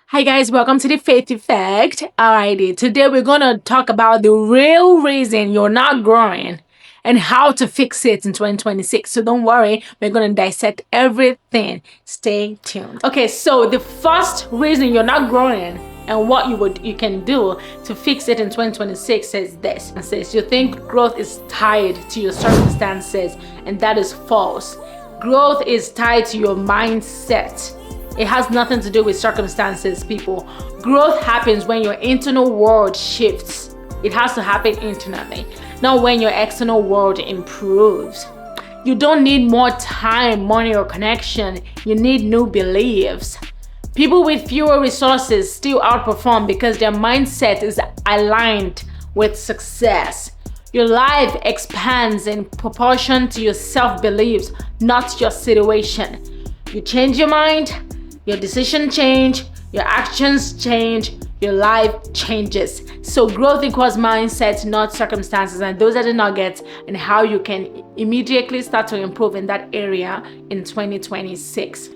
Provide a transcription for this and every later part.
Hi guys, welcome to the Faith Effect. Alrighty, today we're gonna talk about the real reason you're not growing and how to fix it in 2026. So don't worry, we're gonna dissect everything. Stay tuned. Okay, so the first reason you're not growing and what you can do to fix it in 2026 is this. It says you think growth is tied to your circumstances, and that is false. Growth is tied to your mindset. It has nothing to do with circumstances, people. Growth happens when your internal world shifts. It has to happen internally, not when your external world improves. You don't need more time, money, or connection. You need new beliefs. People with fewer resources still outperform because their mindset is aligned with success. Your life expands in proportion to your self-beliefs, not your situation. You change your mind, your decision change, your actions change, your life changes. So growth equals mindset, not circumstances. And those are the nuggets and how you can immediately start to improve in that area in 2026.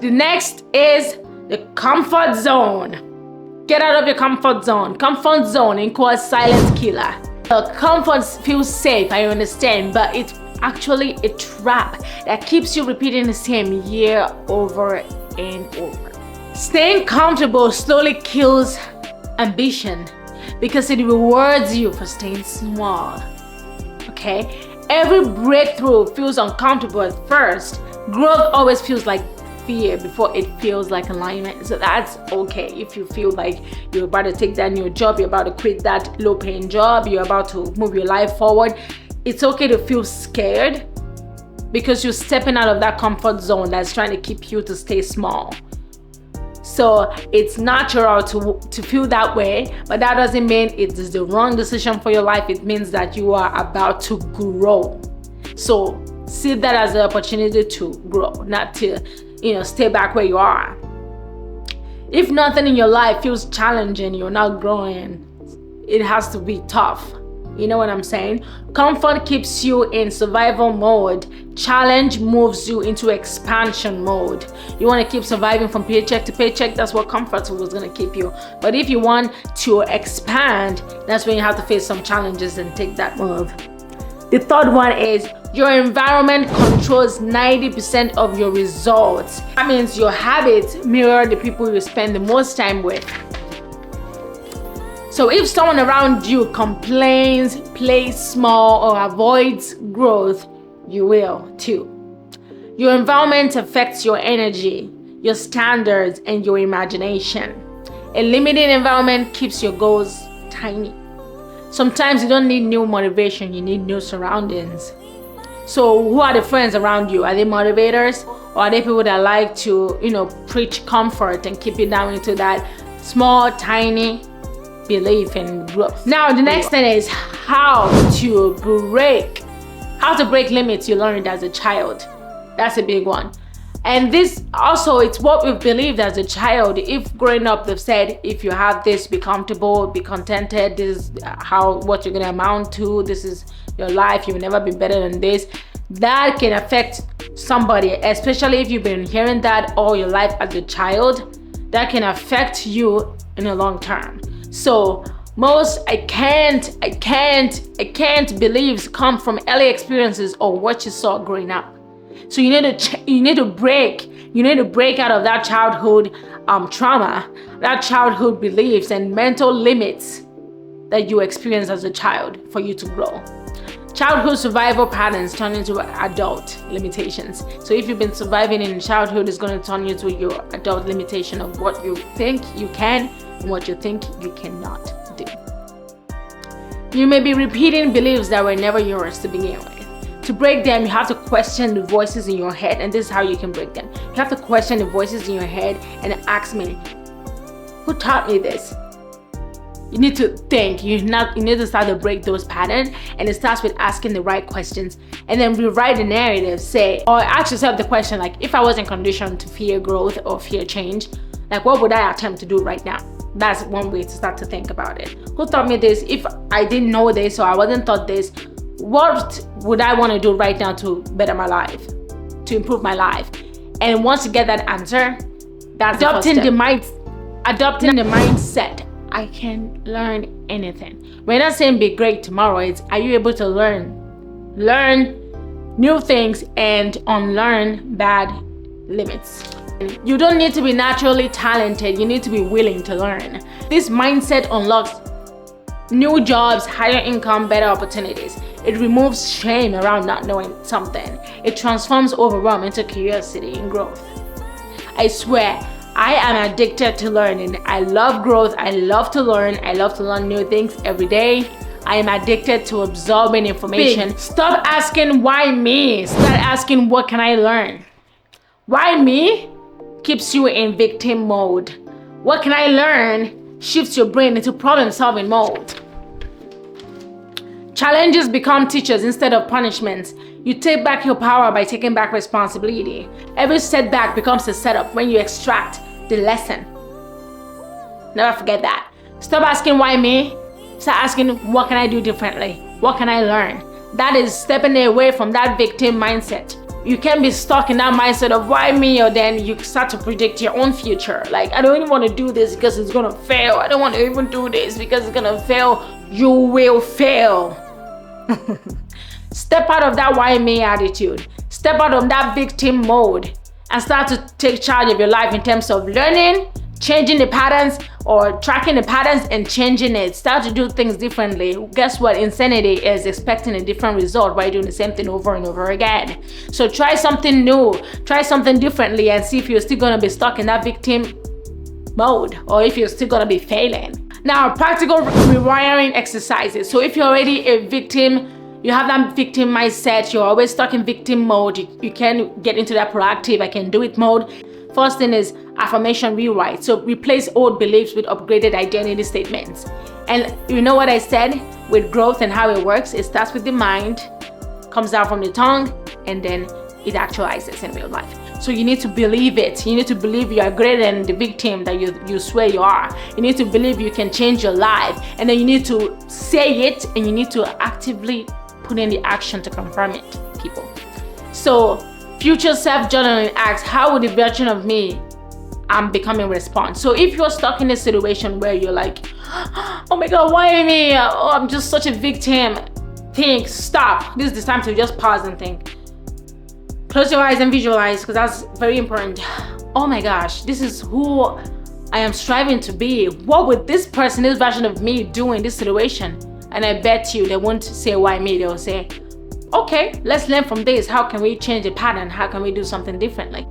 The next is the comfort zone. Get out of your comfort zone. Comfort zone equals silent killer. Comfort feels safe, I understand, but it's actually a trap that keeps you repeating the same year over and over. Staying comfortable slowly kills ambition because it rewards you for staying small. Okay? Every breakthrough feels uncomfortable at first. Growth always feels like fear before it feels like alignment. So that's okay. If you feel like you're about to take that new job, you're about to quit that low-paying job, you're about to move your life forward, it's okay to feel scared because you're stepping out of that comfort zone that's trying to keep you to stay small. So it's natural to feel that way, but that doesn't mean it is the wrong decision for your life. It means that you are about to grow. So see that as an opportunity to grow, not to, stay back where you are. If nothing in your life feels challenging, you're not growing. It has to be tough. You know what I'm saying? Comfort keeps you in survival mode. Challenge moves you into expansion mode. You want to keep surviving from paycheck to paycheck, that's what comfort was going to keep you. But if you want to expand, that's when you have to face some challenges and take that move. The third one is your environment controls 90% of your results. That means your habits mirror the people you spend the most time with. So if someone around you complains, plays small, or avoids growth, you will too. Your environment affects your energy, your standards, and your imagination. A limited environment keeps your goals tiny. Sometimes you don't need new motivation, you need new surroundings. So who are the friends around you? Are they motivators? Or are they people that like to, preach comfort and keep you down into that small, tiny belief in growth? Now the next thing is how to break limits you learned as a child. That's a big one. And this also, it's what we've believed as a child. If growing up they've said, if you have this, be comfortable, be contented, this is what you're gonna amount to, this is your life, you will never be better than this. That can affect somebody, especially if you've been hearing that all your life as a child. That can affect you in the long term. So most I can't beliefs come from early experiences or what you saw growing up. So you need to break out of that childhood trauma, that childhood beliefs and mental limits that you experienced as a child for you to grow. Childhood survival patterns turn into adult limitations. So if you've been surviving in childhood, it's going to turn you to your adult limitation of what you think you can and what you think you cannot do. You may be repeating beliefs that were never yours to begin with. To break them, you have to question the voices in your head, and this is how you can break them. You have to question the voices in your head and ask me, who taught me this? You need to think. You need to start to break those patterns, and it starts with asking the right questions, and then rewrite the narrative. Or ask yourself the question, like, if I wasn't conditioned to fear growth or fear change, like, what would I attempt to do right now? That's one way to start to think about it. Who taught me this? If I didn't know this or I wasn't taught this, what would I want to do right now to better my life, to improve my life? And once you get that answer, that's adopting the adopting the mindset, I can learn anything. We're not saying be great tomorrow. It's, are you able to learn new things and unlearn bad limits? You don't need to be naturally talented. You need to be willing to learn. This mindset unlocks new jobs, higher income, better opportunities. It removes shame around not knowing something. It transforms overwhelm into curiosity and growth. I swear, I am addicted to learning. I love growth. I love to learn. I love to learn new things every day. I am addicted to absorbing information. Stop asking why me. Start asking what can I learn. Why me keeps you in victim mode. What can I learn shifts your brain into problem-solving mode. Challenges become teachers instead of punishments. You take back your power by taking back responsibility. Every setback becomes a setup when you extract the lesson. Never forget that. Stop asking why me. Start asking what can I do differently? What can I learn? That is stepping away from that victim mindset. You can't be stuck in that mindset of why me, or then you start to predict your own future. Like, I don't even want to do this because it's gonna fail. I don't want to even do this because it's gonna fail. You will fail. Step out of that why me attitude. Step out of that victim mode and start to take charge of your life in terms of learning, changing the patterns, or tracking the patterns and changing it. Start to do things differently. Guess what? Insanity is expecting a different result while doing the same thing over and over again. So try something new, try something differently, and see if you're still gonna be stuck in that victim mode or if you're still gonna be failing. Now, practical rewiring exercises. So if you're already a victim, you have that victim mindset, you're always stuck in victim mode, you can get into that proactive, I can do it mode. First thing is affirmation rewrite. So replace old beliefs with upgraded identity statements. And you know what I said with growth and how it works? It starts with the mind, comes out from the tongue, and then it actualizes in real life. So you need to believe it. You need to believe you are greater than the victim that you swear you are. You need to believe you can change your life. And then you need to say it, and you need to actively put in the action to confirm it, people. So future self-journaling asks, how would the version of me I'm becoming respond? So if you're stuck in a situation where you're like, oh my God, why me? Oh, I'm just such a victim. Think, stop. This is the time to just pause and think. Close your eyes and visualize, because that's very important. Oh my gosh, this is who I am striving to be. What would this person, this version of me do in this situation? And I bet you they won't say why me. They'll say, okay, let's learn from this. How can we change the pattern? How can we do something differently?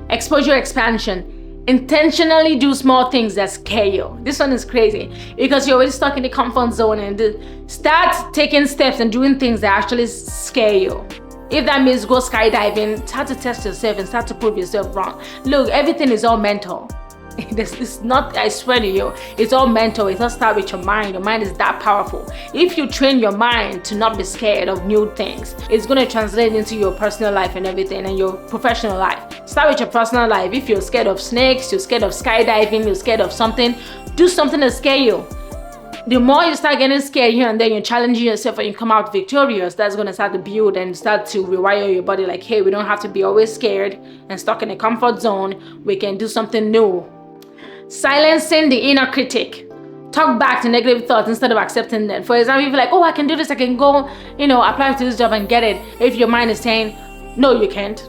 Exposure expansion. Intentionally do small things that scare you. This one is crazy because you're already stuck in the comfort zone, and start taking steps and doing things that actually scare you. If that means go skydiving, start to test yourself and start to prove yourself wrong. Look, everything is all mental. It's not, I swear to you, it's all mental. It all starts with your mind. Your mind is that powerful. If you train your mind to not be scared of new things, it's going to translate into your personal life and everything, and your professional life. Start with your personal life. If you're scared of snakes, you're scared of skydiving, you're scared of something, do something that scare you. The more you start getting scared here and then, you're challenging yourself and you come out victorious, that's going to start to build and start to rewire your body like, hey, we don't have to be always scared and stuck in a comfort zone. We can do something new. Silencing the inner critic. Talk back to negative thoughts instead of accepting them. For example, if you're like, oh, I can do this, I can go, apply to this job and get it. If your mind is saying, no, you can't.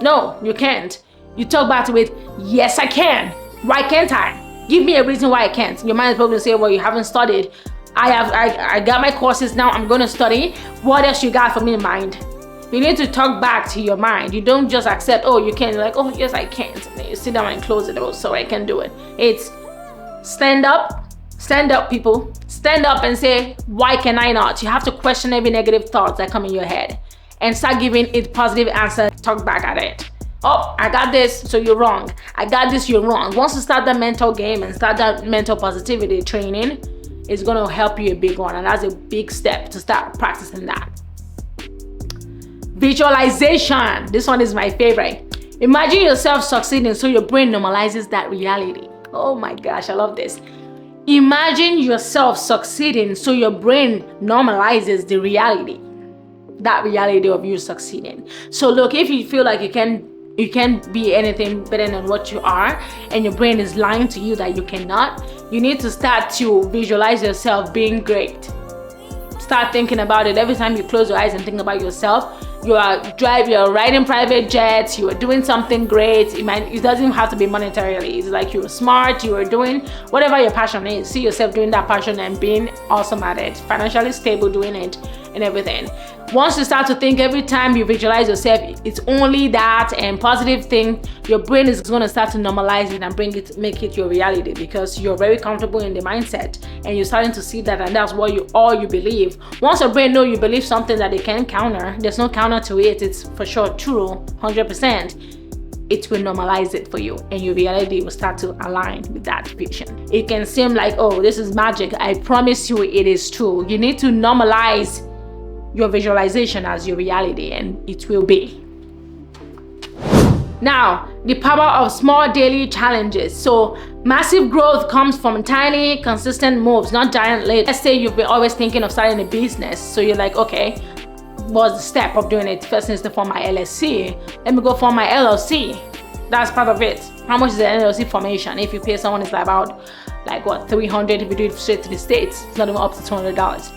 No, you can't. You talk back to it, yes, I can. Why can't I? Give me a reason why I can't. Your mind is probably say, well, you haven't studied. I got my courses now, I'm going to study. What else you got for me in mind? You need to talk back to your mind. You don't just accept, oh, you can. You're like, oh, yes, I can't. And then you sit down and close it. Oh, so I can do it. It's stand up, people. Stand up and say, why can I not? You have to question every negative thought that come in your head and start giving it positive answer. Talk back at it. Oh, I got this, so you're wrong. I got this, you're wrong. Once you start that mental game and start that mental positivity training, it's going to help you a big one. And that's a big step to start practicing that. Visualization. This one is my favorite. Imagine yourself succeeding so your brain normalizes that reality. Oh my gosh, I love this. Imagine yourself succeeding so your brain normalizes the reality. That reality of you succeeding. So look, if you feel like you can You can't be anything better than what you are, and your brain is lying to you that you cannot. You need to start to visualize yourself being great. Start thinking about it every time you close your eyes and think about yourself. You're riding private jets, you are doing something great. It doesn't have to be monetarily. It's like you're smart, you are doing whatever your passion is. See yourself doing that passion and being awesome at it, financially stable doing it and everything. Once you start to think every time you visualize yourself, it's only that and positive thing, your brain is going to start to normalize it and make it your reality, because you're very comfortable in the mindset and you're starting to see that, and that's what all you believe. Once your brain knows you believe something that they can counter, there's no counter to it, it's for sure true, 100%. It will normalize it for you, and your reality will start to align with that vision. It can seem like, oh, this is magic. I promise you it is true. You need to normalize your visualization as your reality, and it will be. Now, the power of small daily challenges. So massive growth comes from tiny, consistent moves, not giant leaps. Let's say you've been always thinking of starting a business. So you're like, okay, what's the step of doing it? First is to form my LLC. Let me go form my LLC. That's part of it. How much is the LLC formation? If you pay someone, it's about like what, $300. If you do it straight to the States, it's not even up to $200.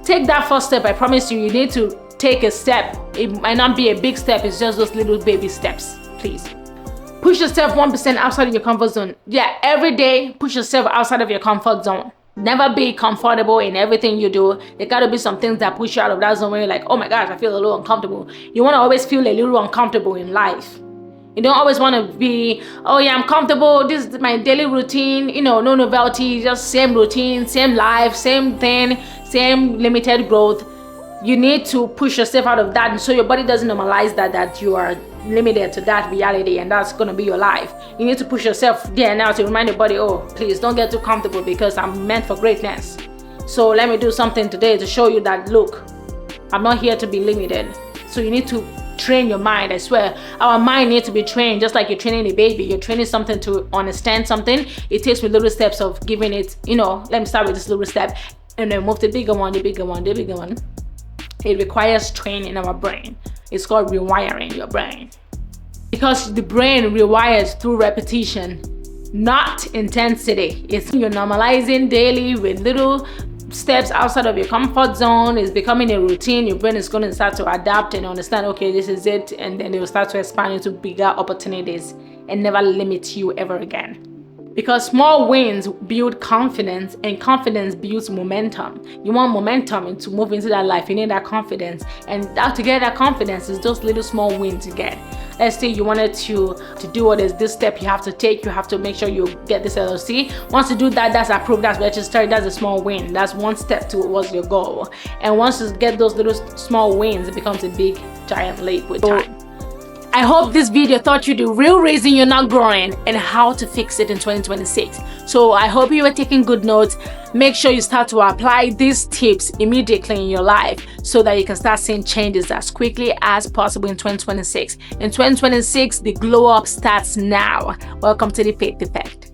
Take that first step. I promise you, you need to take a step. It might not be a big step, it's just those little baby steps. Please push yourself 1% outside of your comfort zone. Yeah, every day push yourself outside of your comfort zone. Never be comfortable in everything you do. There gotta be some things that push you out of that zone where you're like, oh my gosh, I feel a little uncomfortable. You want to always feel a little uncomfortable in life. You don't always want to be, oh yeah, I'm comfortable, this is my daily routine, no novelty, just same routine, same life, same thing, same limited growth. You need to push yourself out of that, so your body doesn't normalize that you are limited to that reality and that's going to be your life. You need to push yourself there now to remind your body, oh, please don't get too comfortable, because I'm meant for greatness. So let me do something today to show you that, look, I'm not here to be limited. So you need to train your mind. I swear, our mind needs to be trained, just like you're training a baby. You're training something to understand something. It takes with little steps of giving it, let me start with this little step and then move to the bigger one, the bigger one, the bigger one. It requires training our brain. It's called rewiring your brain, because the brain rewires through repetition, not intensity. You're normalizing daily with little steps outside of your comfort zone. It's becoming a routine. Your brain is going to start to adapt and understand, okay, this is it, and then it will start to expand into bigger opportunities and never limit you ever again. Because small wins build confidence, and confidence builds momentum. You want momentum to move into that life. You need that confidence, and to get that confidence is those little small wins you get. Let's say you wanted to do what is this step you have to take. You have to make sure you get this LLC. Once you do that, that's approved, that's registered, that's a small win. That's one step towards your goal. And once you get those little small wins, it becomes a big giant leap with time. I hope this video taught you the real reason you're not growing and how to fix it in 2026. So I hope you were taking good notes. Make sure you start to apply these tips immediately in your life so that you can start seeing changes as quickly as possible in 2026. In 2026, the glow up starts now. Welcome to the Faith Effect.